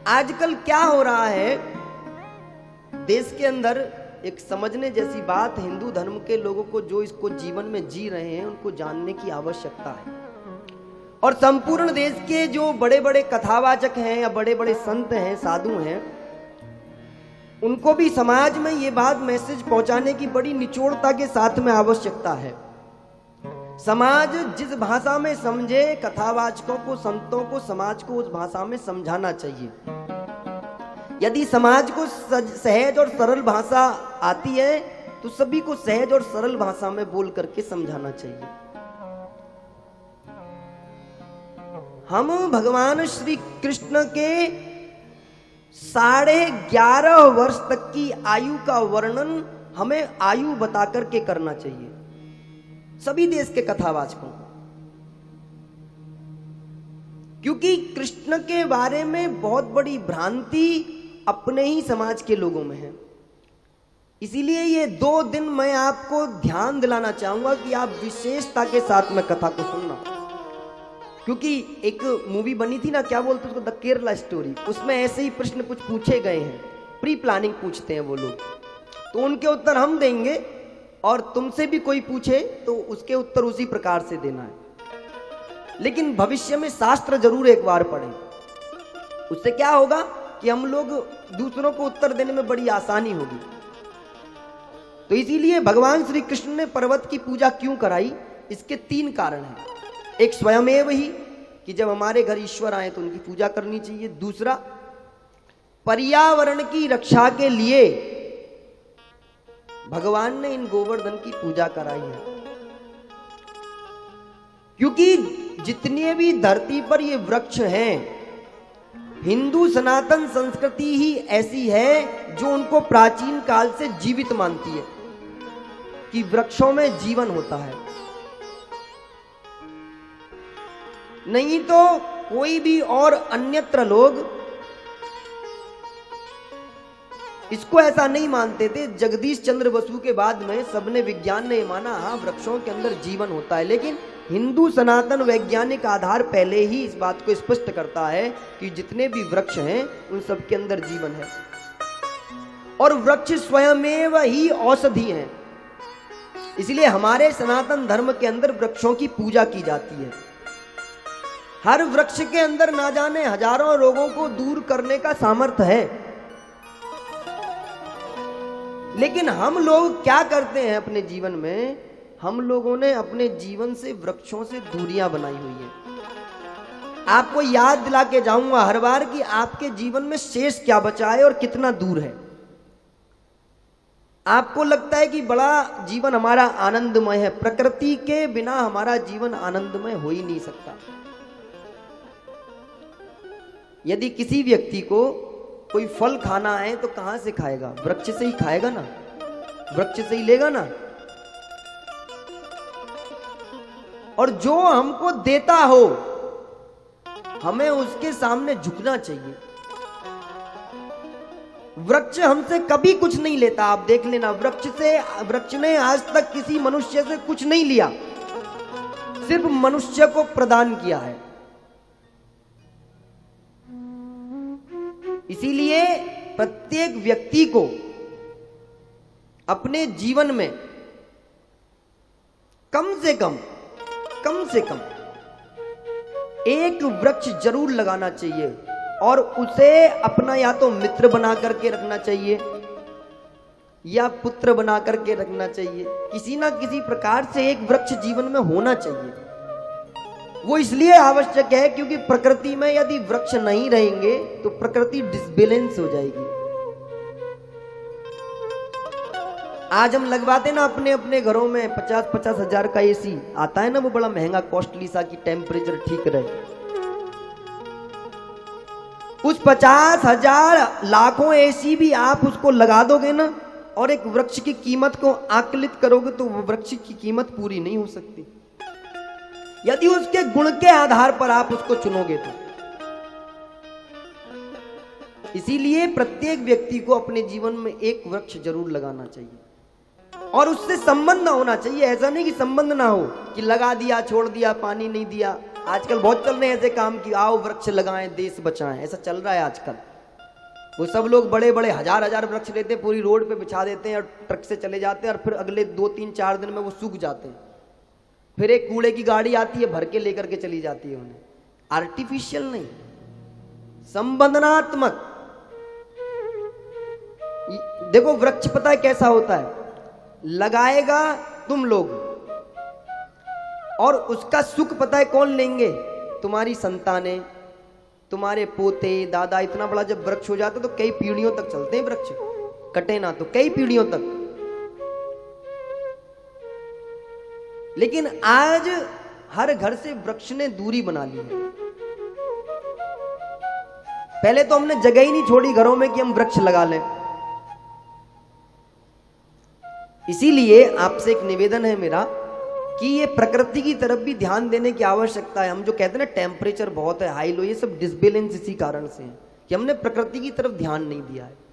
आजकल क्या हो रहा है देश के अंदर, एक समझने जैसी बात, हिंदू धर्म के लोगों को जो इसको जीवन में जी रहे हैं उनको जानने की आवश्यकता है। और संपूर्ण देश के जो बड़े बड़े कथावाचक हैं या बड़े बड़े संत हैं, साधु हैं, उनको भी समाज में ये बात मैसेज पहुंचाने की बड़ी निचोड़ता के साथ में आवश्यकता है। समाज जिस भाषा में समझे, कथावाचकों को, संतों को, समाज को उस भाषा में समझाना चाहिए। यदि समाज को सहज और सरल भाषा आती है तो सभी को सहज और सरल भाषा में बोल करके समझाना चाहिए। हम भगवान श्री कृष्ण के 11.5 वर्ष तक की आयु का वर्णन हमें आयु बता करके करना चाहिए सभी देश के कथावाचकों को, क्योंकि कृष्ण के बारे में बहुत बड़ी भ्रांति अपने ही समाज के लोगों में है। इसीलिए ये 2 दिन मैं आपको ध्यान दिलाना चाहूंगा कि आप विशेषता के साथ में कथा को सुनना, क्योंकि एक मूवी बनी थी ना, क्या बोलते उसको, द केरला स्टोरी, उसमें ऐसे ही प्रश्न कुछ पूछे गए हैं, प्री प्लानिंग पूछते हैं वो लोग, तो उनके उत्तर हम देंगे और तुमसे भी कोई पूछे तो उसके उत्तर उसी प्रकार से देना है। लेकिन भविष्य में शास्त्र जरूर एक बार पढ़ें, उससे क्या होगा कि हम लोग दूसरों को उत्तर देने में बड़ी आसानी होगी। तो इसीलिए भगवान श्री कृष्ण ने पर्वत की पूजा क्यों कराई, इसके 3 कारण हैं। एक स्वयमेव ही कि जब हमारे घर ईश्वर आए तो उनकी पूजा करनी चाहिए। दूसरा, पर्यावरण की रक्षा के लिए भगवान ने इन गोवर्धन की पूजा कराई है, क्योंकि जितने भी धरती पर ये वृक्ष हैं, हिंदू सनातन संस्कृति ही ऐसी है जो उनको प्राचीन काल से जीवित मानती है कि वृक्षों में जीवन होता है। नहीं तो कोई भी और अन्यत्र लोग इसको ऐसा नहीं मानते थे। जगदीश चंद्र बसु के बाद में सबने, विज्ञान ने माना हाँ वृक्षों के अंदर जीवन होता है, लेकिन हिंदू सनातन वैज्ञानिक आधार पहले ही इस बात को स्पष्ट करता है कि जितने भी वृक्ष हैं उन सब के अंदर जीवन है, और वृक्ष स्वयमेव ही औषधि हैं। इसलिए हमारे सनातन धर्म के अंदर वृक्षों की पूजा की जाती है। हर वृक्ष के अंदर ना जाने हजारों रोगों को दूर करने का सामर्थ्य है। लेकिन हम लोग क्या करते हैं अपने जीवन में, हम लोगों ने अपने जीवन से वृक्षों से दूरियां बनाई हुई है। आपको याद दिला के जाऊंगा हर बार कि आपके जीवन में शेष क्या बचा है और कितना दूर है। आपको लगता है कि बड़ा जीवन हमारा आनंदमय है, प्रकृति के बिना हमारा जीवन आनंदमय हो ही नहीं सकता। यदि किसी व्यक्ति को कोई फल खाना है तो कहां से खाएगा, वृक्ष से ही खाएगा ना, वृक्ष से ही लेगा ना। और जो हमको देता हो हमें उसके सामने झुकना चाहिए। वृक्ष हमसे कभी कुछ नहीं लेता, आप देख लेना, वृक्ष ने आज तक किसी मनुष्य से कुछ नहीं लिया, सिर्फ मनुष्य को प्रदान किया है। इसीलिए प्रत्येक व्यक्ति को अपने जीवन में कम से कम एक वृक्ष जरूर लगाना चाहिए, और उसे अपना या तो मित्र बना करके रखना चाहिए या पुत्र बना करके रखना चाहिए। किसी ना किसी प्रकार से एक वृक्ष जीवन में होना चाहिए। वो इसलिए आवश्यक है क्योंकि प्रकृति में यदि वृक्ष नहीं रहेंगे तो प्रकृति डिसबैलेंस हो जाएगी। आज हम लगवाते ना अपने अपने घरों में 50-50 हजार का एसी आता है ना, वो बड़ा महंगा कॉस्टली सा कि टेम्परेचर ठीक रहे। उस 50,000 लाखों एसी भी आप उसको लगा दोगे ना और एक वृक्ष की कीमत को आकलित करोगे तो वो वृक्ष की कीमत पूरी नहीं हो सकती, यदि उसके गुण के आधार पर आप उसको चुनोगे तो। इसीलिए प्रत्येक व्यक्ति को अपने जीवन में एक वृक्ष जरूर लगाना चाहिए, और उससे संबंध होना चाहिए। ऐसा नहीं कि संबंध ना हो कि लगा दिया छोड़ दिया, पानी नहीं दिया। आजकल बहुत चल रहे हैं ऐसे काम कि आओ वृक्ष लगाएं देश बचाएं, ऐसा चल रहा है आजकल। वो सब लोग बड़े बड़े हजार हजार वृक्ष लेते हैं, पूरी रोड पे बिछा देते हैं और ट्रक से चले जाते हैं, और फिर अगले 2-3-4 दिन में वो सूख जाते हैं। फिर एक कूड़े की गाड़ी आती है, भर के लेकर के चली जाती है उन्हें। आर्टिफिशियल नहीं, संबंधनात्मक। देखो वृक्ष पता है कैसा होता है, लगाएगा तुम लोग, और उसका सुख पता है कौन लेंगे? तुम्हारी संतानें, तुम्हारे पोते दादा। इतना बड़ा जब वृक्ष हो जाता है तो कई पीढ़ियों तक चलते हैं वृक्ष, कटे ना तो कई पीढ़ियों तक। लेकिन आज हर घर से वृक्ष ने दूरी बना ली है। पहले तो हमने जगह ही नहीं छोड़ी घरों में कि हम वृक्ष लगा लें। इसीलिए आपसे एक निवेदन है मेरा कि ये प्रकृति की तरफ भी ध्यान देने की आवश्यकता है। हम जो कहते हैं ना टेम्परेचर बहुत है, हाई लो, ये सब डिसबैलेंस इसी कारण से है कि हमने प्रकृति की तरफ ध्यान नहीं दिया है।